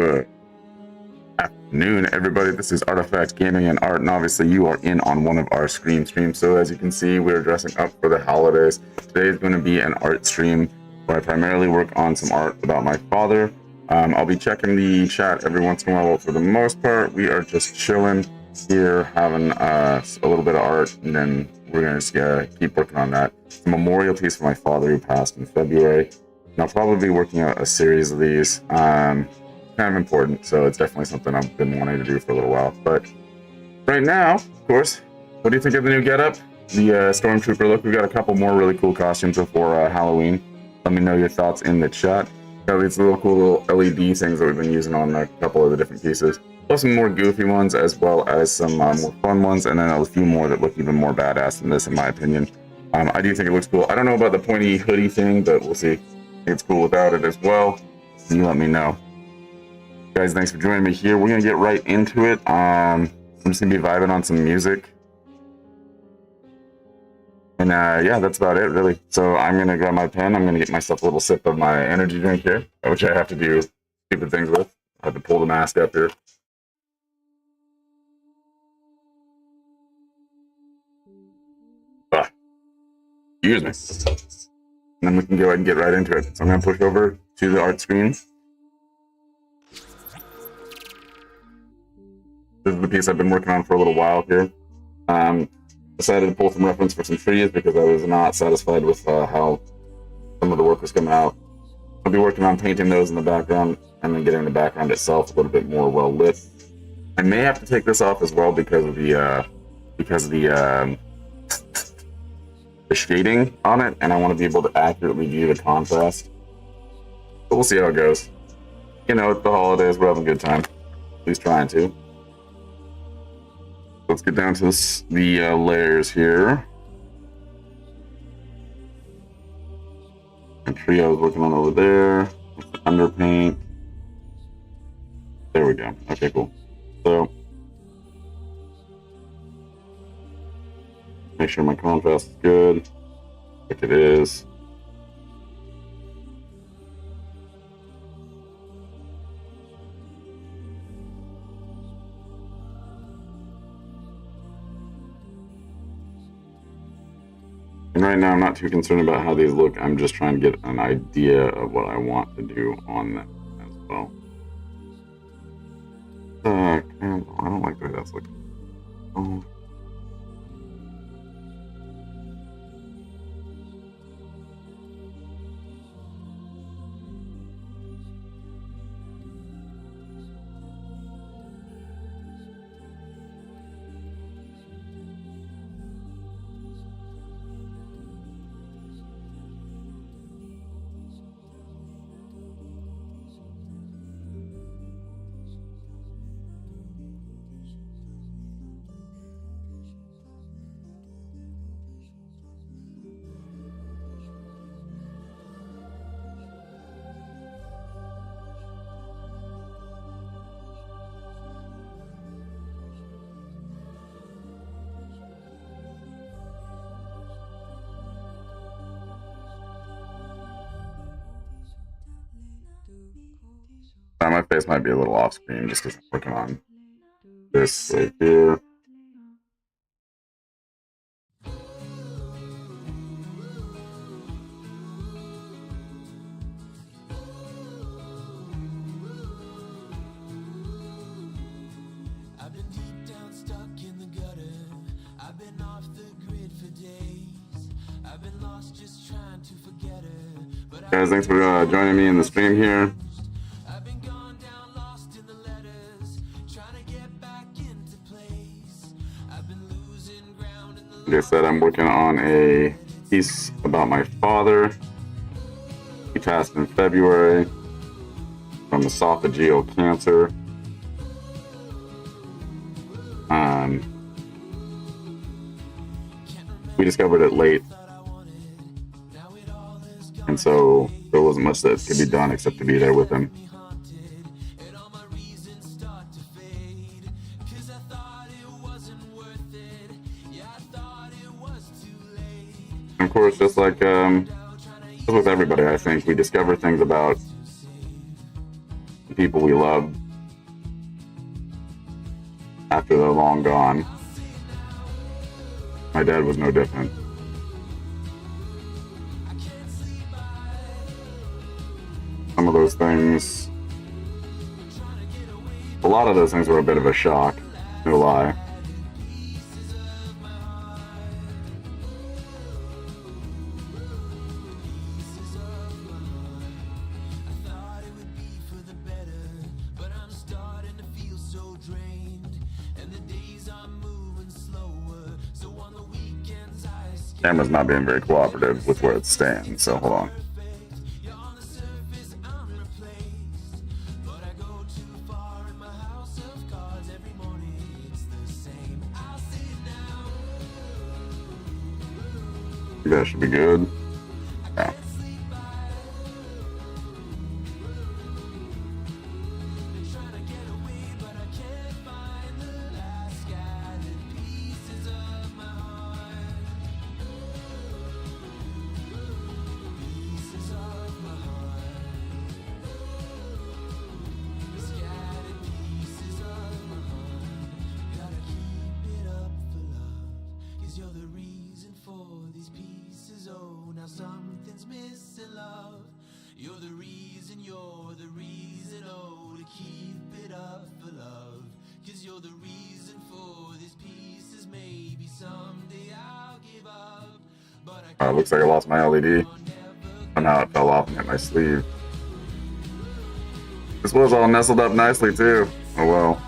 Good afternoon, everybody. This is Artifact Gaming and Art, and obviously you are in on one of our streams. So as you can see, we're dressing up for the holidays. Today is going to be an art stream where I primarily work on some art about my father. I'll be checking the chat every once in a while, but for the most part, we are just chilling here, having a little bit of art, and then we're going to just keep working on that. It's a memorial piece for my father who passed in February. And I'll probably be working out a series of these. Kind of important, so it's definitely something I've been wanting to do for a little while. But right now, of course, what do you think of the new getup? The Stormtrooper look. We've got a couple more really cool costumes before Halloween. Let me know your thoughts in the chat. Got these little cool little LED things that we've been using on a couple of the different pieces. Plus some more goofy ones, as well as some more fun ones, and then a few more that look even more badass than this, in my opinion. I do think it looks cool. I don't know about the pointy hoodie thing, but we'll see. I think it's cool without it as well. You let me know. Guys, thanks for joining me here. We're gonna get right into it. I'm just gonna be vibing on some music. And yeah, that's about it, really. So I'm gonna grab my pen. I'm gonna get myself a little sip of my energy drink here, which I have to do stupid things with. I have to pull the mask up here. Excuse me. And then we can go ahead and get right into it. So I'm gonna push over to the art screen. This is the piece I've been working on for a little while here. Decided to pull some reference for some trees because I was not satisfied with how some of the work was coming out. I'll be working on painting those in the background and then getting the background itself a little bit more well lit. I may have to take this off as well because of the shading on it, and I want to be able to accurately view the contrast. But we'll see how it goes. You know, it's the holidays, we're having a good time. At least trying to. Let's get down to the layers here. The tree I was working on over there. The underpaint. There we go. Okay, cool. So, make sure my contrast is good. Like it is. And right now, I'm not too concerned about how these look. I'm just trying to get an idea of what I want to do on them as well. I don't like the way that's looking. Oh. My face might be a little off screen just because I'm working on this right here. Guys, thanks for joining me in the stream here. Like I said, I'm working on a piece about my father. He passed in February from esophageal cancer. We discovered it late, and so there wasn't much that could be done except to be there with him. Of course, just like with everybody, I think we discover things about the people we loved after they're long gone. My dad was no different. Some of those things, a lot of those things were a bit of a shock, no lie. Camera's not being very cooperative with where it's staying, so hold on. That should be good. Yeah. Looks like I lost my LED. Somehow it fell off and hit my sleeve. This was all nestled up nicely too. Oh well.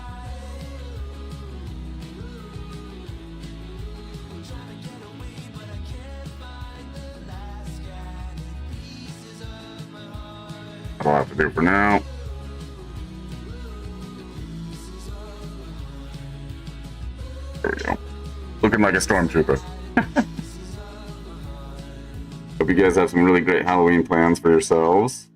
That'll have to do for now. There we go. Looking like a stormtrooper. Hope you guys have some really great Halloween plans for yourselves.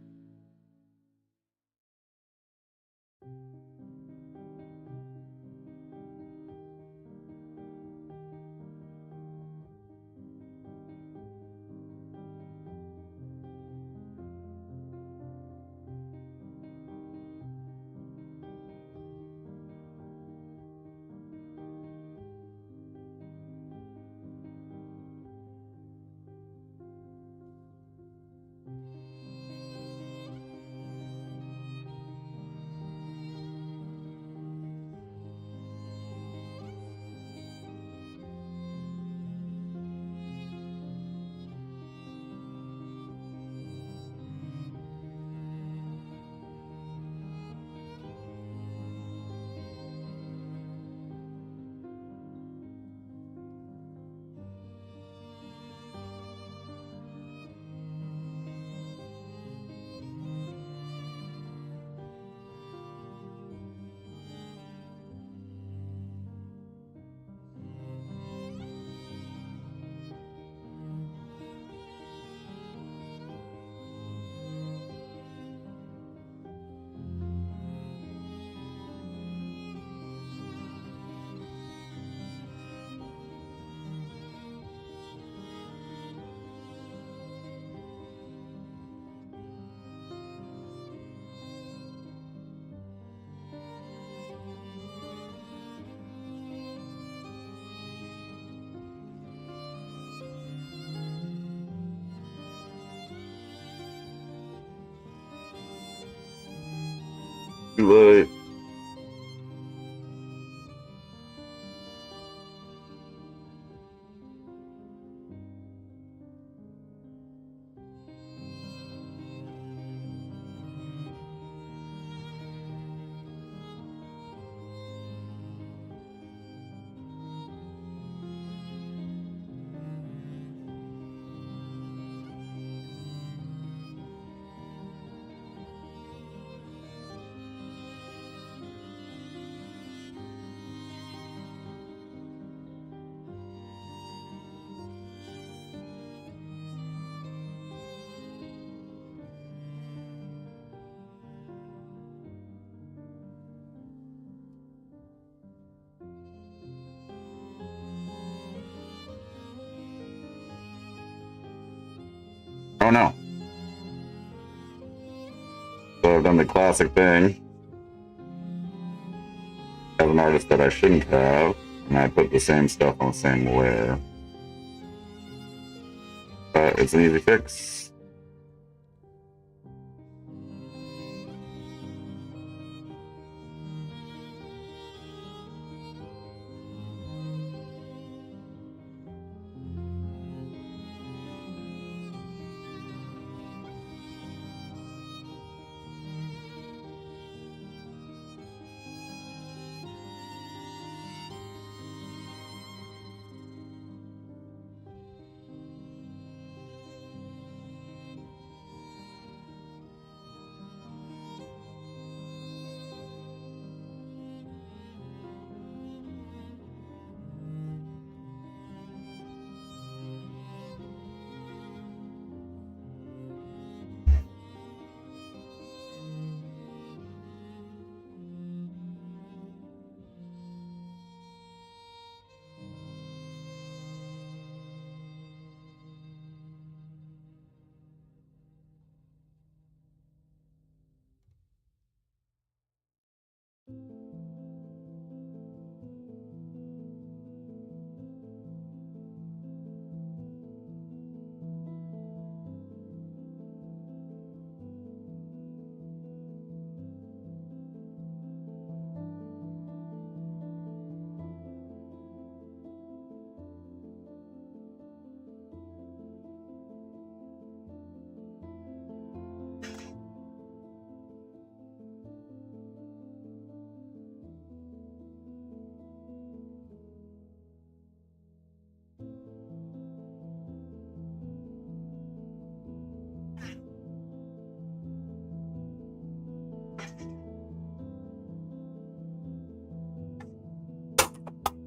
Too late. Oh no. So I've done the classic thing. have an artist that I shouldn't have, and I put the same stuff on the same layer. But it's an easy fix.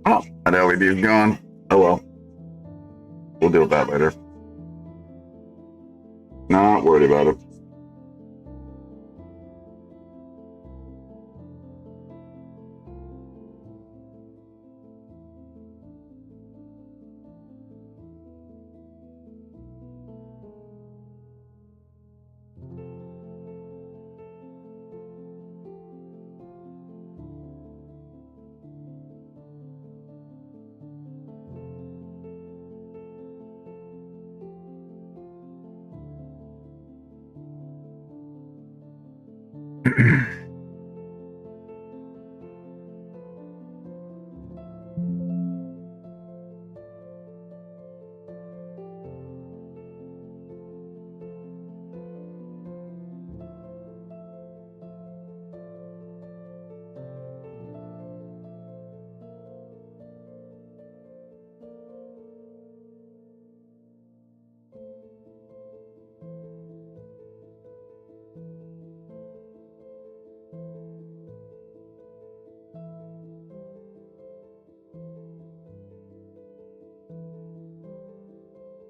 Oh, that LED is gone. Oh well. We'll deal with that later. Not worried about it.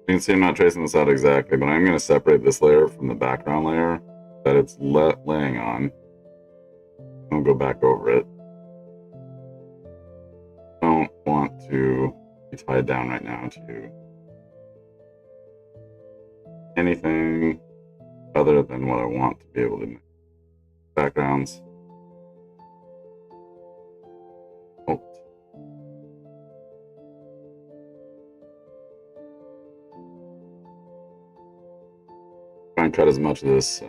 You can see I'm not tracing this out exactly, but I'm going to separate this layer from the background layer that it's laying on. I'll go back over it. Don't want to be tied down right now to anything other than what I want to be able to make. Backgrounds. Oh. Try and cut as much of this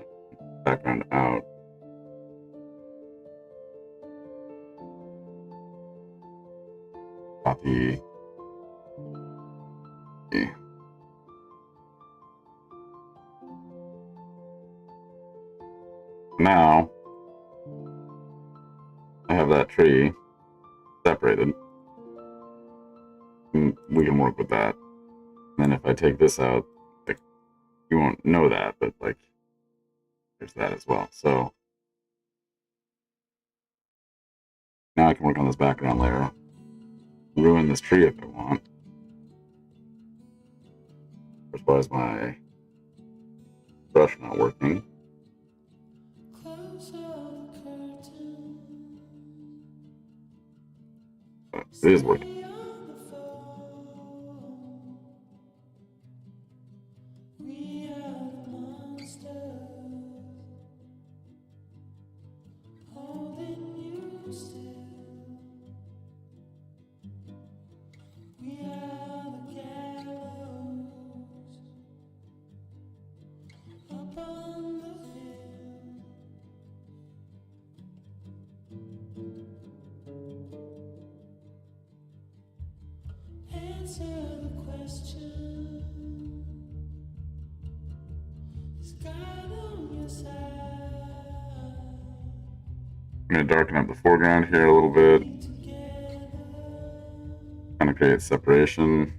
background out. Copy. Now I have that tree separated. We can work with that. And then if I take this out, like, you won't know that, but like there's that as well. So now I can work on this background layer, ruin this tree if I want. Which was my brush not working. But it is working. I'm going to darken up the foreground here a little bit. Kind of create separation.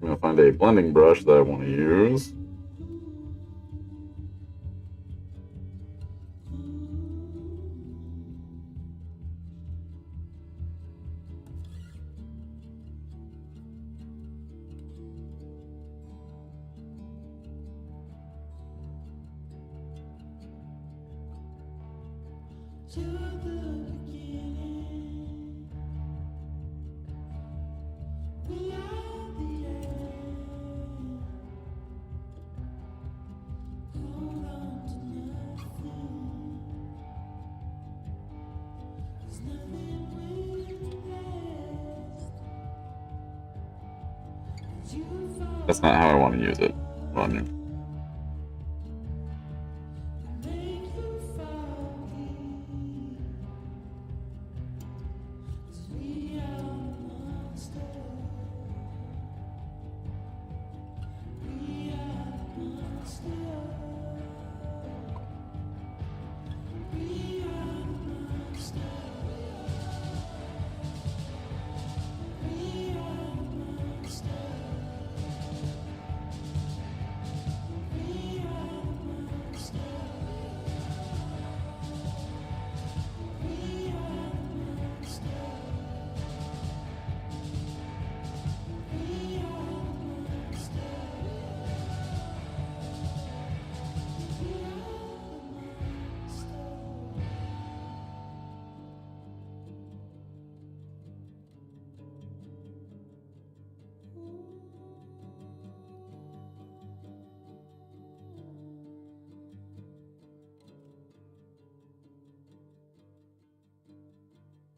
I'm going to find a blending brush that I want to use. That's not how I want to use it on you.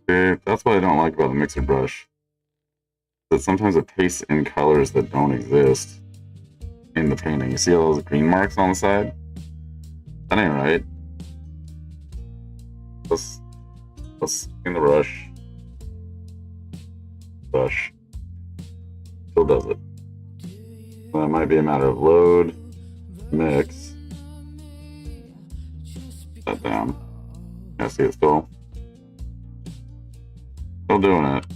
Okay, that's what I don't like about the mixer brush. That sometimes it pastes in colors that don't exist in the painting. You see all those green marks on the side? That ain't right. Let's in the brush. Still does it. That might be a matter of load, mix. That down. I see it still doing it.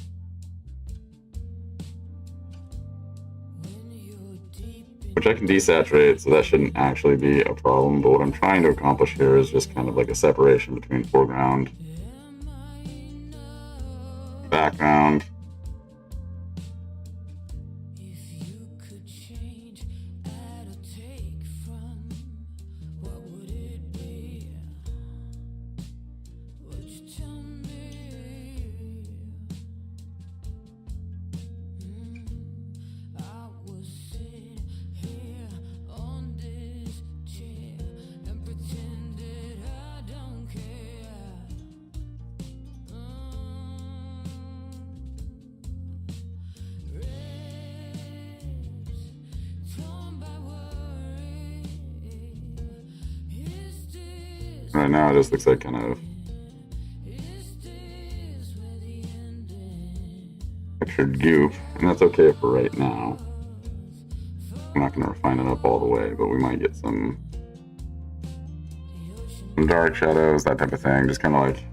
Which I can desaturate, so that shouldn't actually be a problem, but what I'm trying to accomplish here is just kind of like a separation between foreground, background. Right now it just looks like kind of textured goop, and that's okay for right now. I'm not going to refine it up all the way, but we might get some dark shadows, that type of thing, just kind of like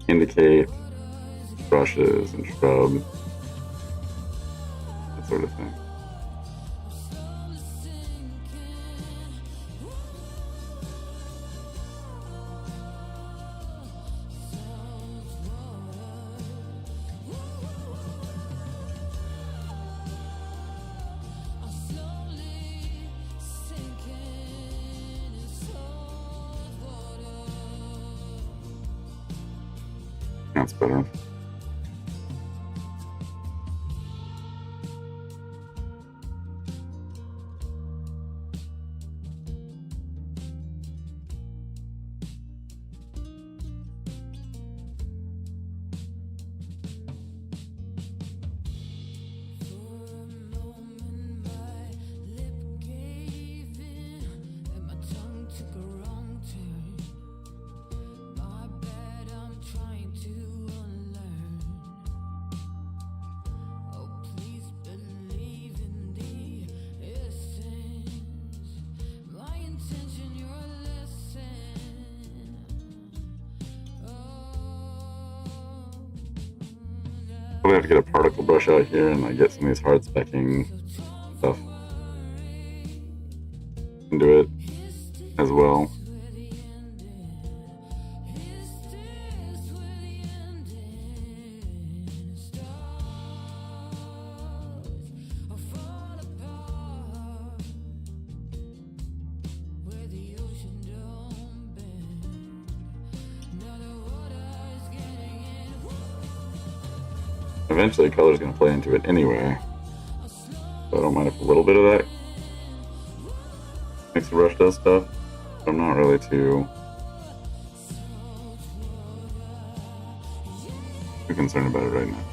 indicate brushes and shrub. sort of thing. That's better. We have to get a particle brush out here and like get some of these hard specking stuff into it as well. Eventually, color is going to play into it anyway, so I don't mind if a little bit of that makes the brush does stuff, but I'm not really too concerned about it right now.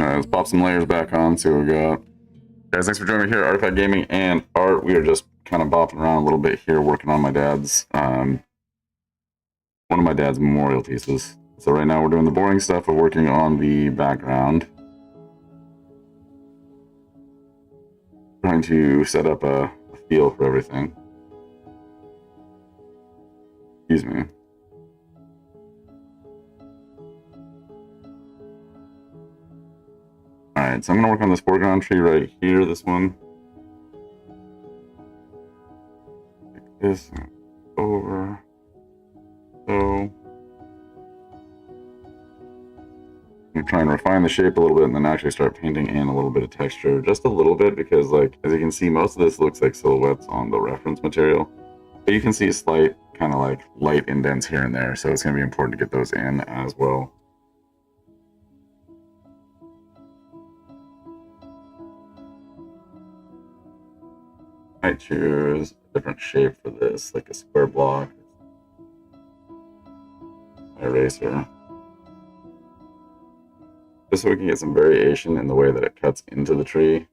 Alright, let's pop some layers back on, see what we got. Guys, thanks for joining me here at Artifact Gaming and Art. We are just kind of bopping around a little bit here, working on my dad's, one of my dad's memorial pieces. So right now we're doing the boring stuff of working on the background. Trying to set up a feel for everything. Excuse me. Alright, so I'm going to work on this foreground tree right here, this one. Take this over. So, I'm going to try and refine the shape a little bit and then actually start painting in a little bit of texture. Just a little bit because, like, as you can see, most of this looks like silhouettes on the reference material. But you can see a slight kind of like light indents here and there, so it's going to be important to get those in as well. I might choose a different shape for this, like a square block. My eraser. Just so we can get some variation in the way that it cuts into the tree.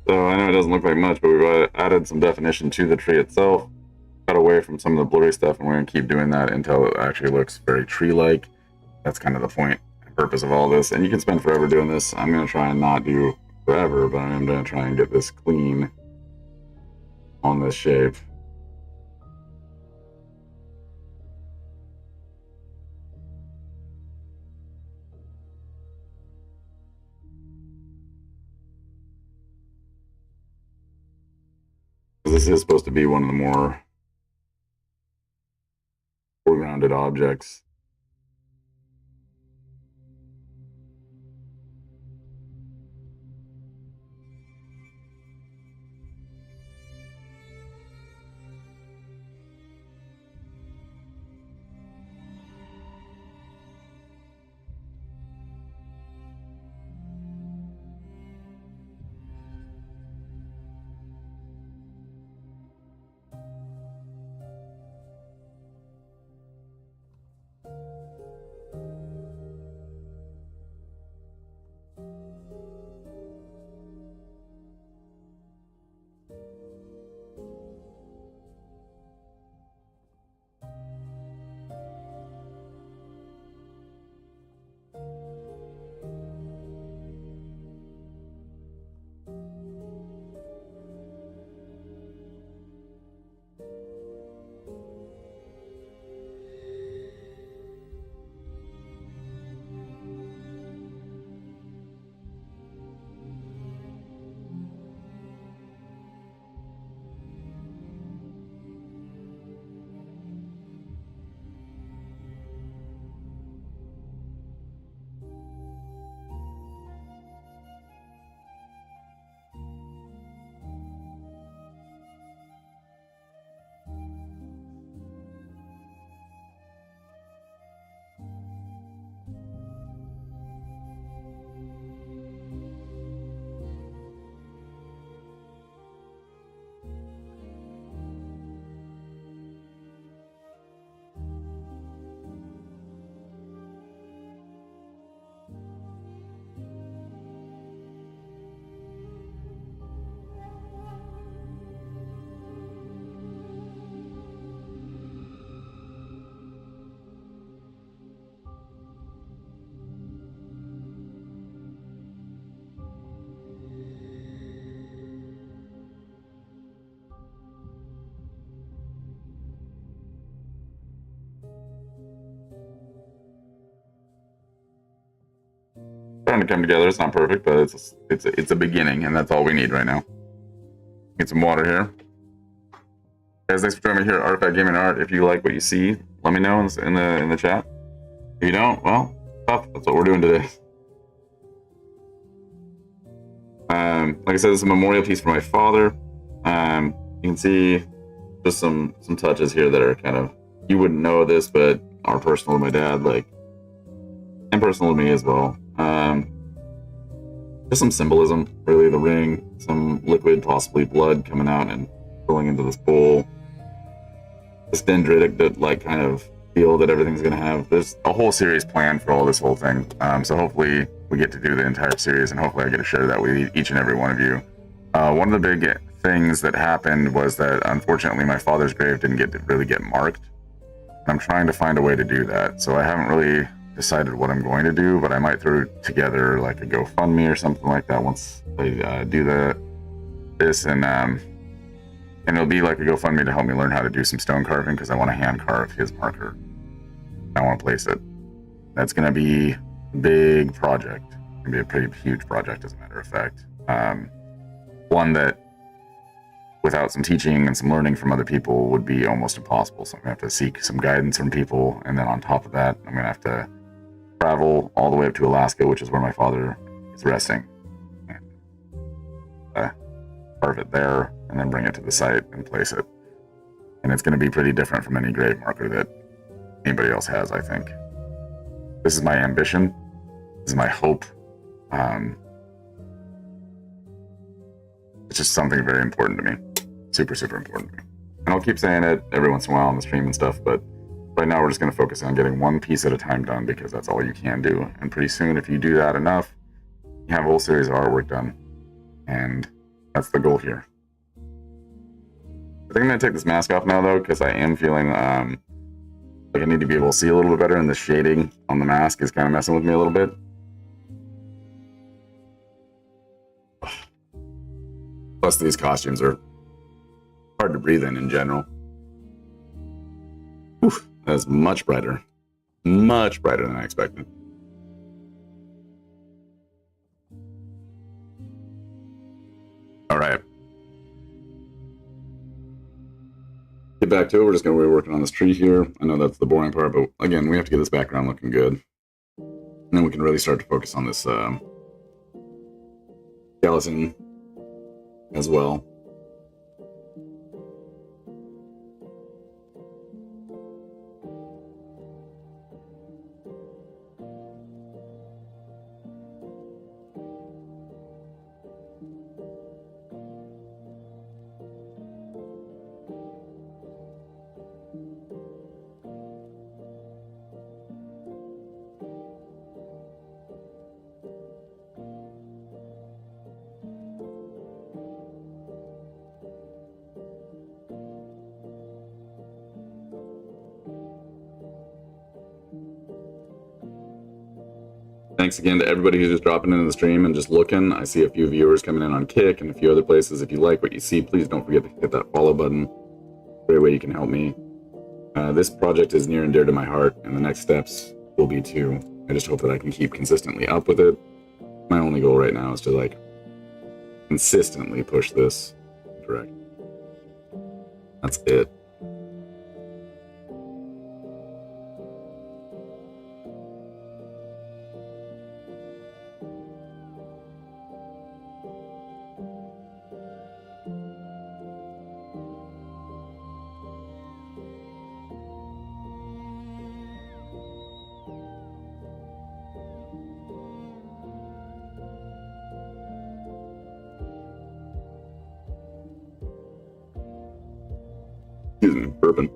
So I know it doesn't look like much, but we've added some definition to the tree itself, got away from some of the blurry stuff, and we're going to keep doing that until it actually looks very tree-like. That's kind of the point and purpose of all this. And you can spend forever doing this. I'm going to try and not do forever, but I'm going to try and get this clean on this shape. This is supposed to be one of the more foregrounded objects. Trying to come together. It's not perfect, but it's a beginning, and that's all we need right now. Get some water here. Guys, thanks for joining me here at Artifact Gaming Art. If you like what you see, let me know in the chat. If you don't, well, tough. That's what we're doing today. Like I said, this is a memorial piece for my father. You can see just some touches here that are kind of, you wouldn't know this, but are personal to my dad, and personal to me as well. Just some symbolism, really. The ring, some liquid, possibly blood, coming out and filling into this bowl. This dendritic that kind of feel that everything's gonna have. There's a whole series planned for all this whole thing. So hopefully we get to do the entire series, and hopefully I get to share that with each and every one of you. One of the big things that happened was that unfortunately my father's grave didn't really get marked. I'm trying to find a way to do that. So I haven't really decided what I'm going to do, but I might throw together like a GoFundMe or something like that once I do this, and it'll be like a GoFundMe to help me learn how to do some stone carving, because I want to hand carve his marker. I want to place it. That's going to be a big project. It's going to be a pretty huge project, as a matter of fact. One that, without some teaching and some learning from other people, would be almost impossible. So I'm going to have to seek some guidance from people, and then on top of that, I'm going to have to travel all the way up to Alaska, which is where my father is resting, and carve it there, and then bring it to the site and place it. And it's going to be pretty different from any grave marker that anybody else has, I think. This is my ambition. This is my hope. It's just something very important to me. Super, super important to me. And I'll keep saying it every once in a while on the stream and stuff, but right now we're just going to focus on getting one piece at a time done, because that's all you can do. And pretty soon, if you do that enough, you have a whole series of artwork done. And That's the goal here. I think I'm going to take this mask off now, though, because I am feeling like I need to be able to see a little bit better, and the shading on the mask is kind of messing with me a little bit. Plus, these costumes are hard to breathe in general. Oof, that's much brighter. Much brighter than I expected. All right. Get back to it. We're just going to be working on this tree here. I know that's the boring part, but again, we have to get this background looking good. And then we can really start to focus on this skeleton as well. Thanks again to everybody who's just dropping into the stream and just looking. I see a few viewers coming in on Kick and a few other places. If you like what you see, please don't forget to hit that follow button. Great way you can help me. This project is near and dear to my heart, and the next steps will be too. I just hope that I can keep consistently up with it. My only goal right now is to like consistently push this direct. That's it. Excuse me, burping.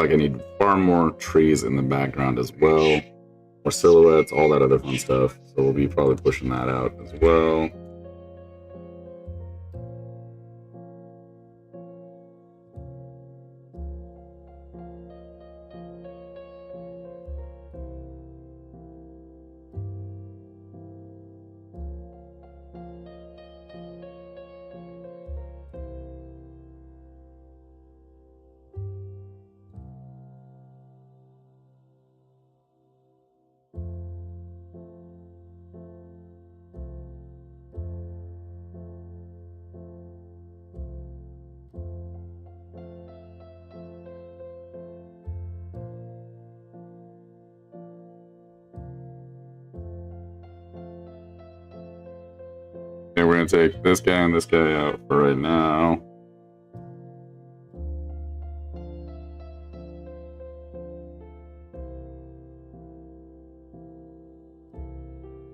feel like I need far more trees in the background as well. More silhouettes, all that other fun stuff. So we'll be probably pushing that out as well. Okay, we're gonna take this guy and this guy out for right now.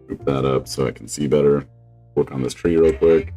Group that up so I can see better. Work on this tree real quick.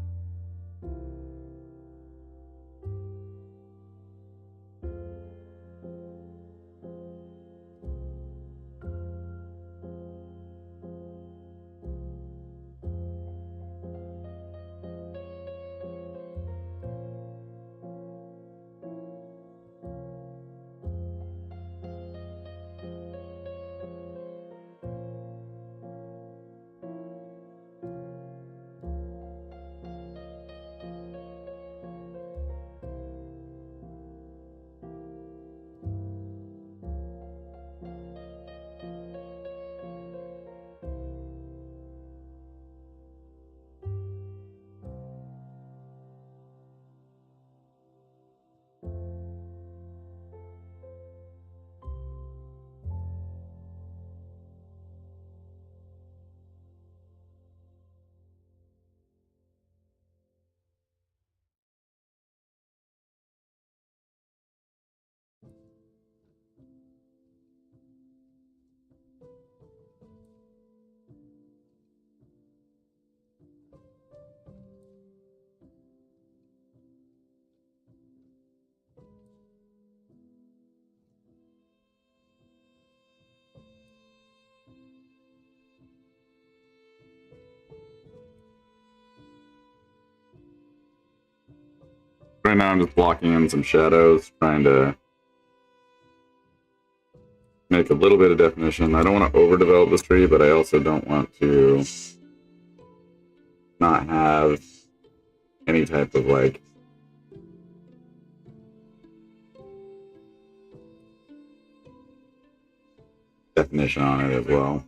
Right now I'm just blocking in some shadows, trying to make a little bit of definition. I don't want to overdevelop this tree, but I also don't want to not have any type of like definition on it as well.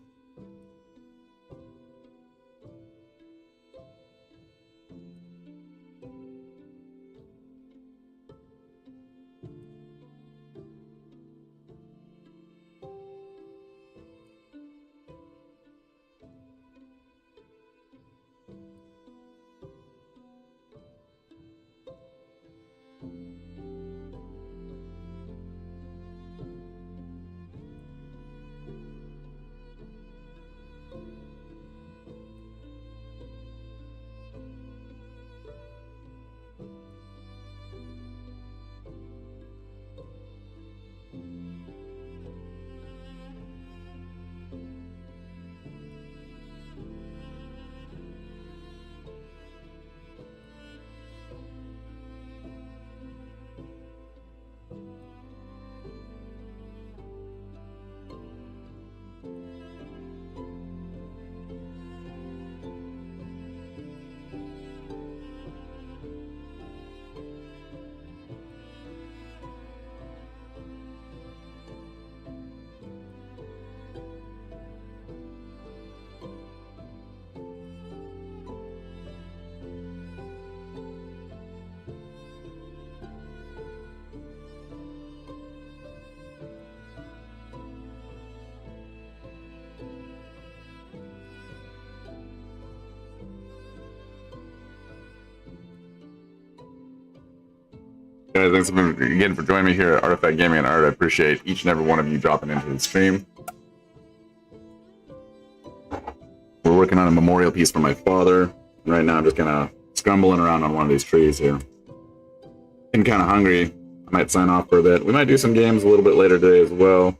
Guys, thanks again for joining me here at Artifact Gaming and Art. I appreciate each and every one of you dropping into the stream. We're working on a memorial piece for my father. Right now I'm just kind of scrambling around on one of these trees here. I'm kind of hungry. I might sign off for a bit. We might do some games a little bit later today as well.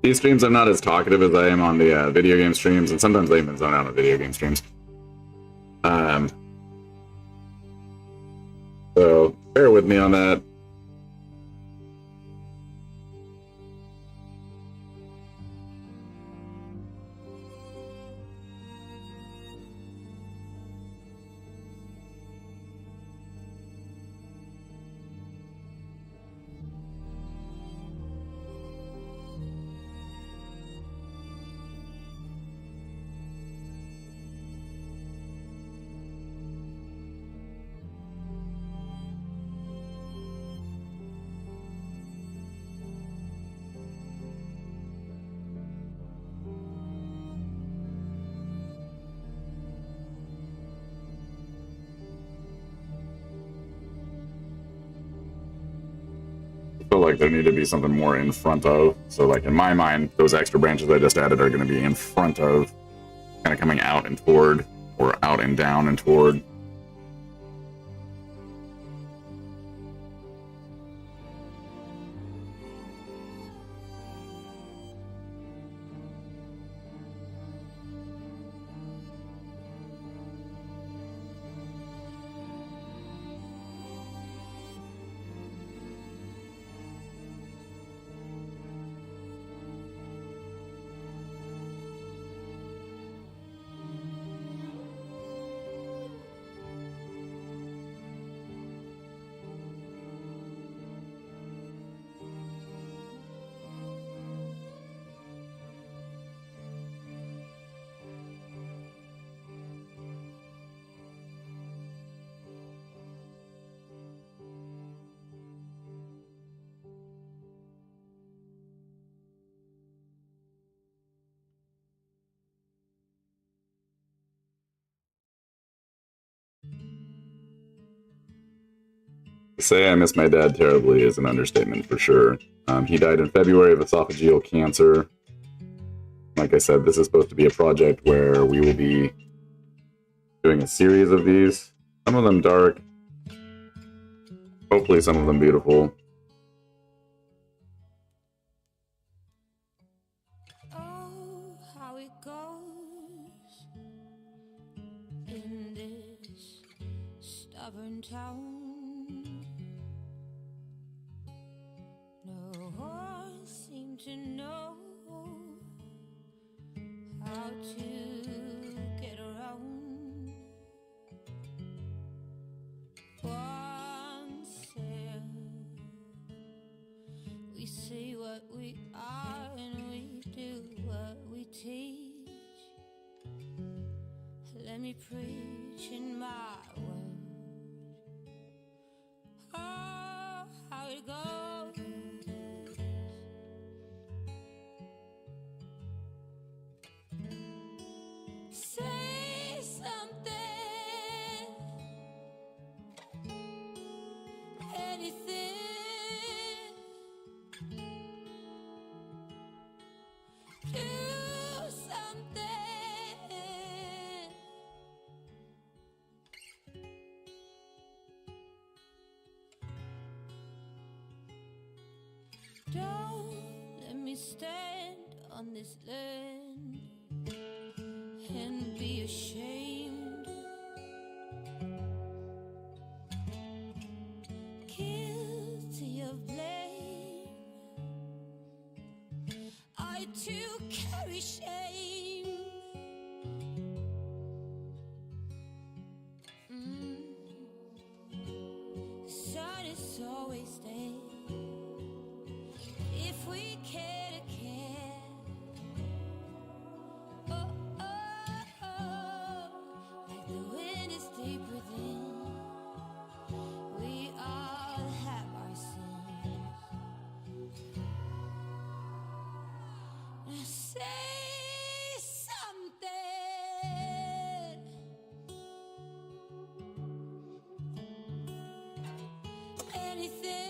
These streams, I'm not as talkative as I am on the video game streams, and sometimes I even zone out on video game streams. So bear with me on that. I feel like there need to be something more in front of. So like in my mind, those extra branches I just added are going to be in front of, kind of coming out and toward, or out and down and toward. To say I miss my dad terribly is an understatement for sure. He died in February of esophageal cancer. Like I said, this is supposed to be a project where we will be doing a series of these. Some of them dark, hopefully some of them beautiful. Oh, how it goes in this stubborn town. No one seems to know how to get around. One said we say what we are and we do what we teach. Let me preach in my words. Oh, how it goes. Say something, anything. Do something. Don't let me stand on this land and be ashamed. Guilty of blame, I too carry shame. Sun is always stay if we care to care. Oh, oh, oh, like the wind is deep within. We all have our sins. Now say something. Anything.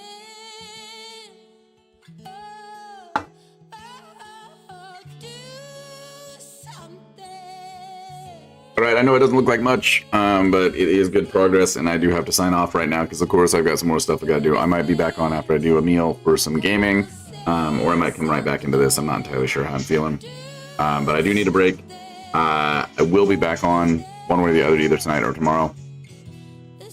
Oh, do something. All right, I know it doesn't look like much, but it is good progress, and I do have to sign off right now because, of course, I've got some more stuff I got to do. I might be back on after I do a meal for some gaming, or I might come right back into this. I'm not entirely sure how I'm feeling, but I do need a break. I will be back on one way or the other, either tonight or tomorrow,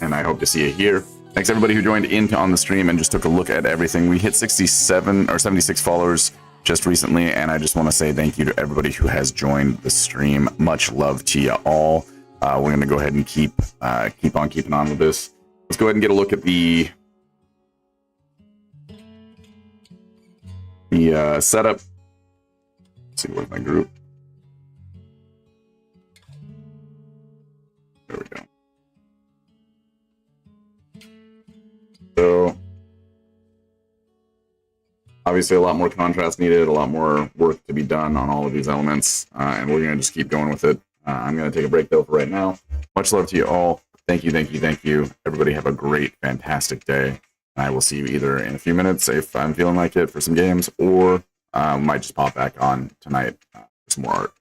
and I hope to see you here. Thanks everybody who joined in on the stream and just took a look at everything. We hit 67 or 76 followers just recently, and I just want to say thank you to everybody who has joined the stream. Much love to you all. We're going to go ahead and keep on keeping on with this. Let's go ahead and get a look at the setup. Let's see, where's my group? There we go. So, obviously a lot more contrast needed, a lot more work to be done on all of these elements, and we're going to just keep going with it. I'm going to take a break, though, for right now. Much love to you all. Thank you, thank you, thank you. Everybody have a great, fantastic day. I will see you either in a few minutes, if I'm feeling like it, for some games, or might just pop back on tonight for some more art.